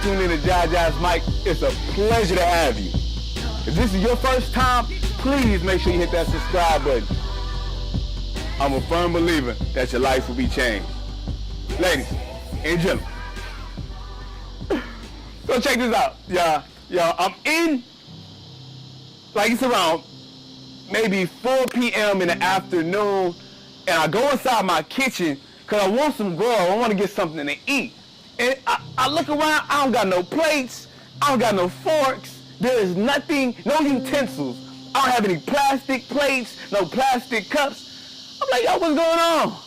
tuned in to Jaja's Mic. It's a pleasure to have you. If this is your first time, please make sure you hit that subscribe button. I'm a firm believer that your life will be changed. Ladies and gentlemen, so check this out, y'all. I'm in, like it's around maybe 4 p.m. in the afternoon, and I go inside my kitchen because I want some grub. I want to get something to eat. And I look around, I don't got no plates, I don't got no forks, there is nothing, no utensils. I don't have any plastic plates, no plastic cups. I'm like, yo, what's going on?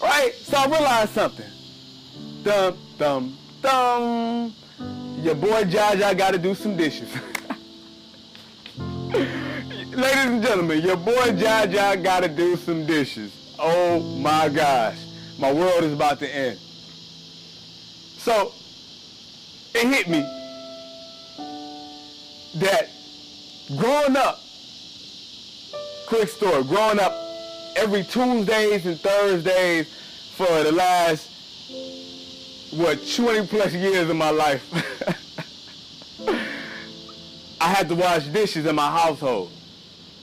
Right? So I realized something. Your boy Jaja got to do some dishes. Ladies and gentlemen, your boy Jaja got to do some dishes. Oh my gosh. My world is about to end. So, it hit me that growing up, quick story, growing up every Tuesdays and Thursdays for the last, 20 plus years of my life, I had to wash dishes in my household,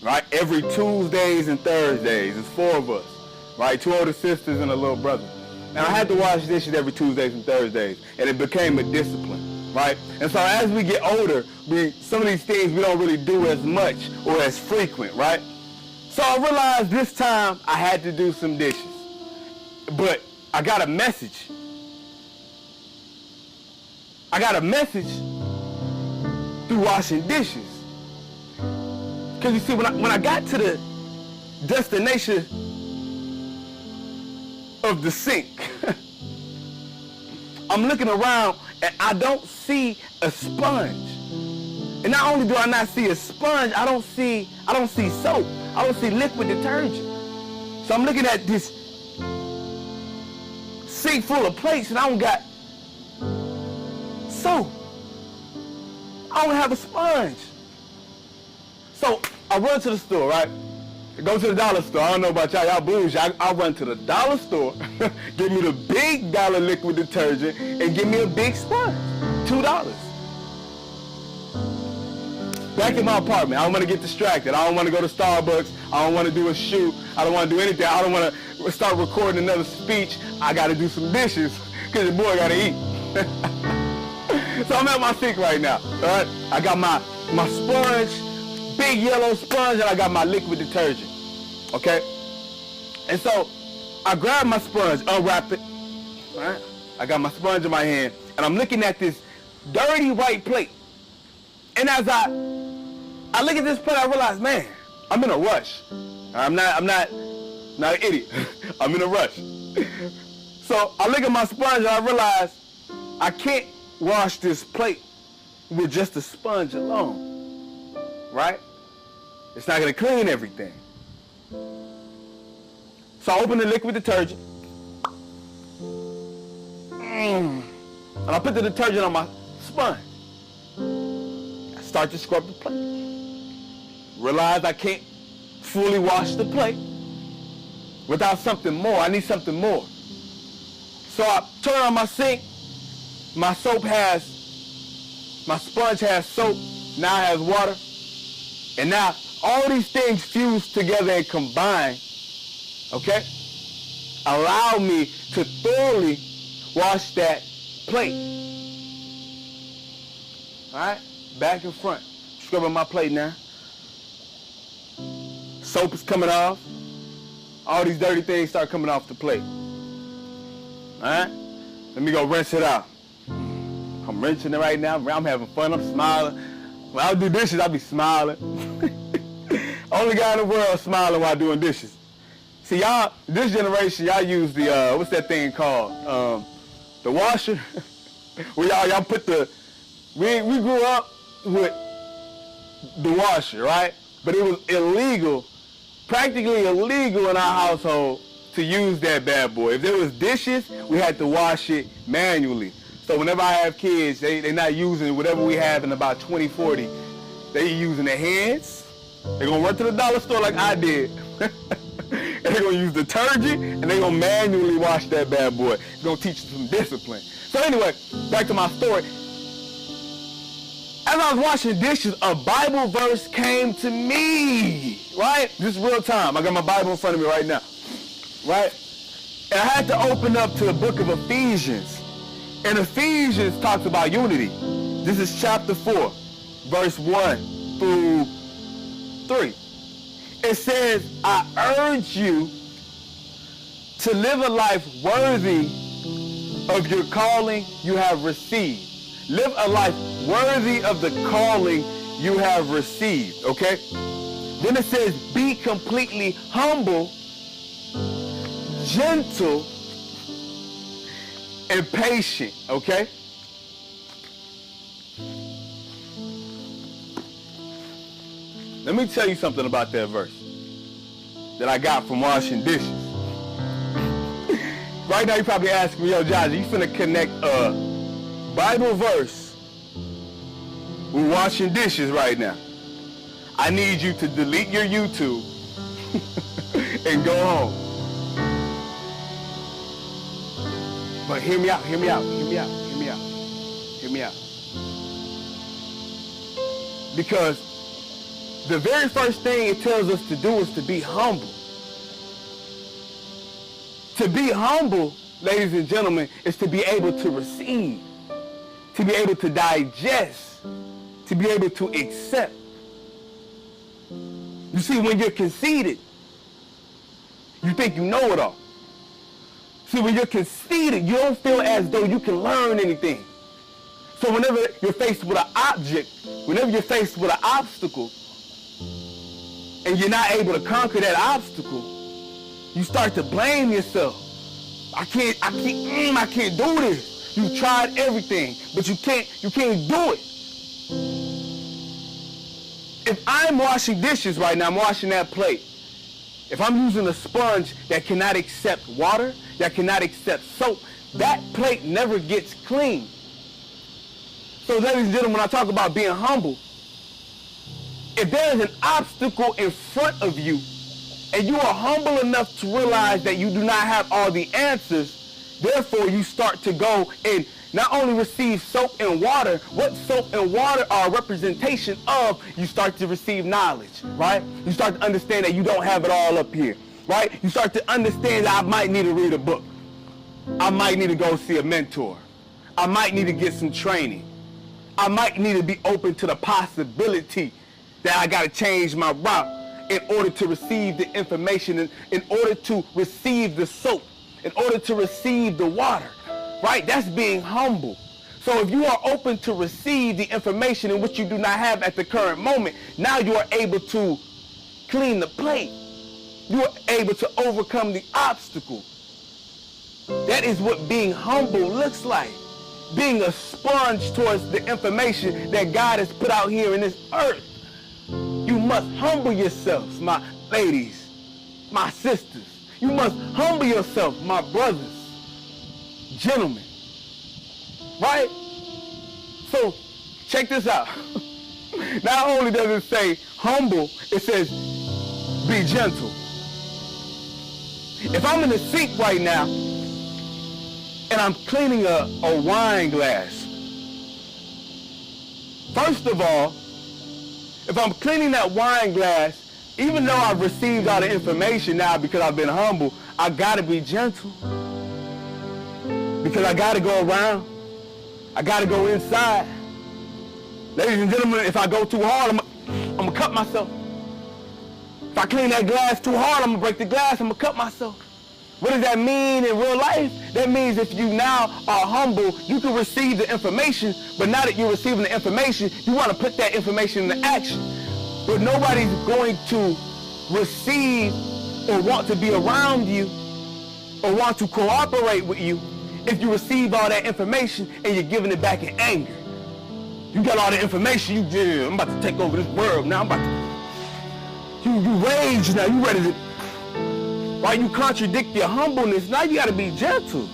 right? Every Tuesdays and Thursdays, it's 4 of us, right? 2 older sisters and a little brother. And I had to wash dishes every Tuesdays and Thursdays, and it became a discipline, right? And so as we get older, some of these things we don't really do as much or as frequent, right? So I realized this time I had to do some dishes. But I got a message. I got a message through washing dishes. Because you see, when I got to the destination of the sink, I'm looking around and I don't see a sponge. And not only do I not see a sponge, I don't see soap. I don't see liquid detergent. So I'm looking at this sink full of plates and I don't got soap. I don't have a sponge. So I run to the store, right? I go to the dollar store. I don't know about y'all bougie. I run to the dollar store, give me the big dollar liquid detergent, and give me a big sponge, $2. Back in my apartment, I don't want to get distracted. I don't want to go to Starbucks. I don't want to do a shoot. I don't want to do anything. I don't want to start recording another speech. I got to do some dishes because your boy got to eat. So I'm at my sink right now, all right? I got my sponge, big yellow sponge, and I got my liquid detergent, okay? And so I grab my sponge, unwrap it, all right? I got my sponge in my hand, and I'm looking at this dirty white plate. And as I look at this plate, I realize, man, I'm in a rush. I'm not an idiot. I'm in a rush. So I look at my sponge and I realize I can't wash this plate with just a sponge alone, right? It's not gonna clean everything. So I open the liquid detergent, and I put the detergent on my sponge. I start to scrub the plate. Realize I can't fully wash the plate without something more. I need something more. So I turn on my sink. My sponge has soap, now it has water. And now all these things fuse together and combine, okay, allow me to thoroughly wash that plate. All right, back and front, scrubbing my plate now. Soap is coming off. All these dirty things start coming off the plate. All right, let me go rinse it out. I'm rinsing it right now. I'm having fun. I'm smiling. When I do dishes, I be smiling. Only guy in the world smiling while doing dishes. See, y'all, this generation, y'all use the, what's that thing called? The washer. Where y'all put we grew up with the washer, right? But it was illegal, practically illegal in our household to use that bad boy. If there was dishes, we had to wash it manually. So whenever I have kids, they're not using whatever we have in about 2040. They using their hands. They're going to run to the dollar store like I did. And they're going to use detergent, and they're going to manually wash that bad boy. It's going to teach them some discipline. So anyway, back to my story. as I was washing dishes, a Bible verse came to me, right? This is real time. I got my Bible in front of me right now, right? And I had to open up to the book of Ephesians. And Ephesians talks about unity. This is chapter 4, verse 1 through 3. It says, I urge you to live a life worthy of your calling you have received. Live a life worthy of the calling you have received, okay? Then it says, be completely humble, gentle, and patient, okay? Let me tell you something about that verse that I got from washing dishes. Right now, you're probably asking me, yo, Josh, you finna connect a Bible verse with washing dishes right now. I need you to delete your YouTube and go home. But hear me out, hear me out, hear me out, hear me out, hear me out. Because the very first thing it tells us to do is to be humble. To be humble, ladies and gentlemen, is to be able to receive, to be able to digest, to be able to accept. You see, when you're conceited, you think you know it all. See, when you're conceited, you don't feel as though you can learn anything. So whenever you're faced with an object, whenever you're faced with an obstacle, and you're not able to conquer that obstacle, you start to blame yourself. I can't do this. You've tried everything, but you can't do it. If I'm washing dishes right now, I'm washing that plate. If I'm using a sponge that cannot accept water, that cannot accept soap, that plate never gets clean. So ladies and gentlemen, when I talk about being humble, if there is an obstacle in front of you, and you are humble enough to realize that you do not have all the answers, therefore you start to go and not only receive soap and water, what soap and water are a representation of, you start to receive knowledge, right? You start to understand that you don't have it all up here, right? You start to understand that I might need to read a book. I might need to go see a mentor. I might need to get some training. I might need to be open to the possibility that I got to change my route in order to receive the information, in order to receive the soap, in order to receive the water, right? That's being humble. So if you are open to receive the information in which you do not have at the current moment, now you are able to clean the plate. You are able to overcome the obstacle. That is what being humble looks like. Being a sponge towards the information that God has put out here in this earth. You must humble yourselves, my ladies, my sisters. You must humble yourself, my brothers, gentlemen. Right? So, check this out. Not only does it say humble, it says be gentle. If I'm in the sink right now, and I'm cleaning a wine glass, first of all, if I'm cleaning that wine glass, even though I've received all the information now because I've been humble, I gotta be gentle. Because I gotta go around. I gotta go inside. Ladies and gentlemen, if I go too hard, I'm gonna cut myself. If I clean that glass too hard, I'm gonna break the glass, I'm gonna cut myself. What does that mean in real life? That means if you now are humble, you can receive the information, but now that you're receiving the information, you want to put that information into action. But nobody's going to receive or want to be around you or want to cooperate with you if you receive all that information and you're giving it back in anger. You got all the information, I'm about to take over this world now, you rage now, you ready to, while you contradict your humbleness, now you got to be gentle.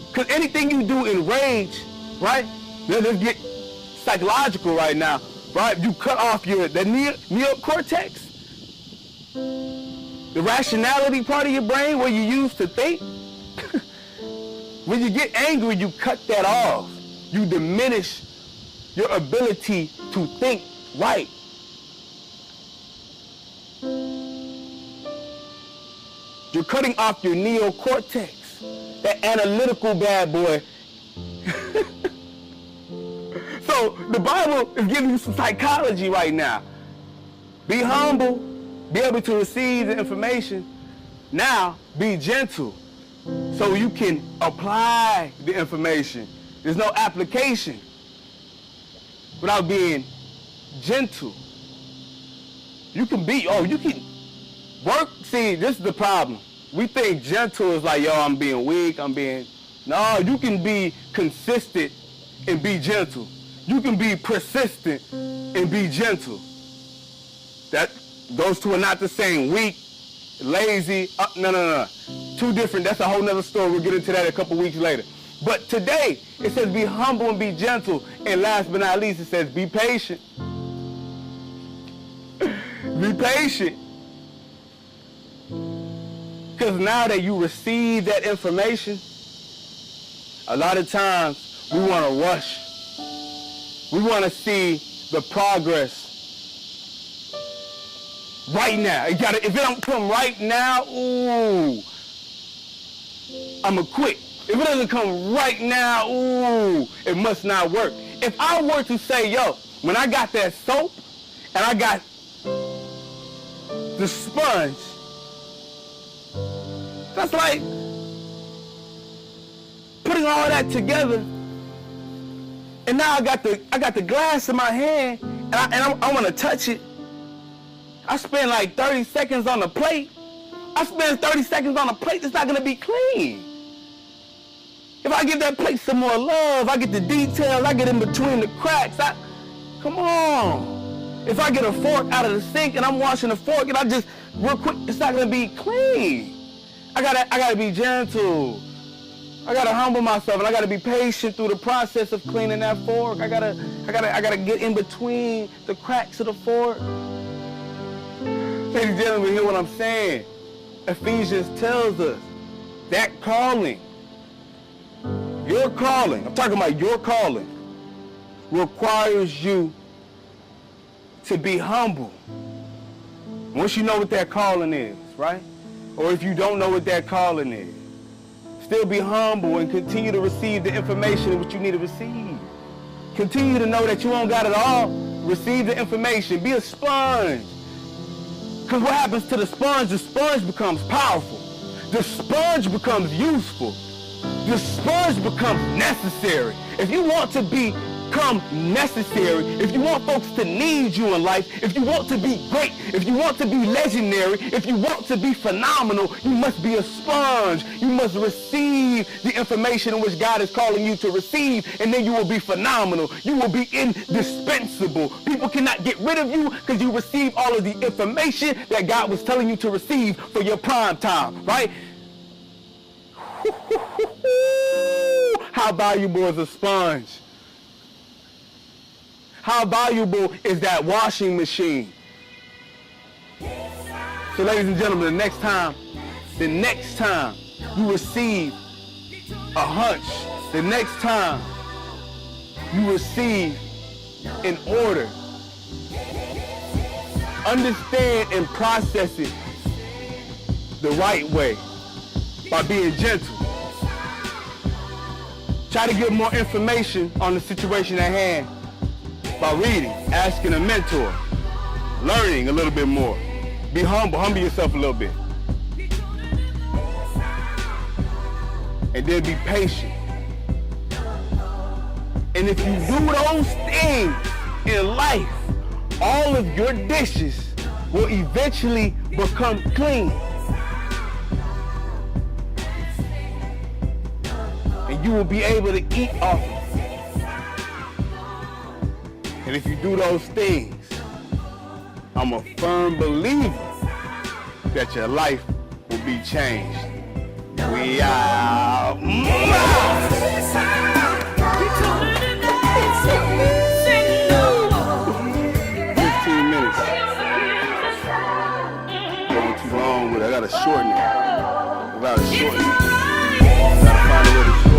Because anything you do in rage, right? Let's get psychological right now, right? You cut off the neocortex, the rationality part of your brain where you use to think. When you get angry, you cut that off. You diminish your ability to think right. You're cutting off your neocortex, that analytical bad boy. So the Bible is giving you some psychology right now. Be humble, be able to receive the information. Now, be gentle so you can apply the information. There's no application without being gentle. You can work. See, this is the problem. We think gentle is like, yo, I'm being weak, no, you can be consistent and be gentle. You can be persistent and be gentle. Those two are not the same. Weak, lazy, no. Two different, that's a whole nother story. We'll get into that a couple weeks later. But today, it says be humble and be gentle. And last but not least, it says be patient. Be patient. Because now that you receive that information, a lot of times we want to rush. We want to see the progress right now. If it don't come right now, ooh, I'ma quit. If it doesn't come right now, ooh, it must not work. If I were to say, yo, when I got that soap and I got the sponge, that's like putting all that together, and now I got the glass in my hand, and I want to touch it. I spend like 30 seconds on the plate. I spend 30 seconds on the plate, it's not gonna be clean. If I give that plate some more love, I get the details, I get in between the cracks. Come on. If I get a fork out of the sink and I'm washing the fork and I just real quick, it's not gonna be clean. I gotta be gentle. I gotta humble myself, and I gotta be patient through the process of cleaning that fork. I gotta get in between the cracks of the fork. Ladies and gentlemen, hear what I'm saying? Ephesians tells us that calling, your calling, I'm talking about your calling, requires you to be humble. Once you know what that calling is, right? Or if you don't know what that calling is, still be humble and continue to receive the information that you need to receive. Continue to know that you don't got it all. Receive the information. Be a sponge. Because what happens to the sponge becomes powerful. The sponge becomes useful. The sponge becomes necessary. If you want to become necessary, if you want folks to need you in life, if you want to be great, if you want to be legendary, if you want to be phenomenal, you must be a sponge. You must receive the information in which God is calling you to receive, and then you will be phenomenal. You will be indispensable. People cannot get rid of you because you receive all of the information that God was telling you to receive for your prime time, right? How valuable is a sponge? How valuable is that washing machine? So ladies and gentlemen, the next time you receive a hunch, the next time you receive an order, understand and process it the right way by being gentle. Try to get more information on the situation at hand by reading, asking a mentor, learning a little bit more. Be humble yourself a little bit. And then be patient. And if you do those things in life, all of your dishes will eventually become clean. And you will be able to eat off it. And if you do those things, I'm a firm believer that your life will be changed. We are 15 minutes. Going too long with it. I gotta shorten it. I gotta find a way to shorten it.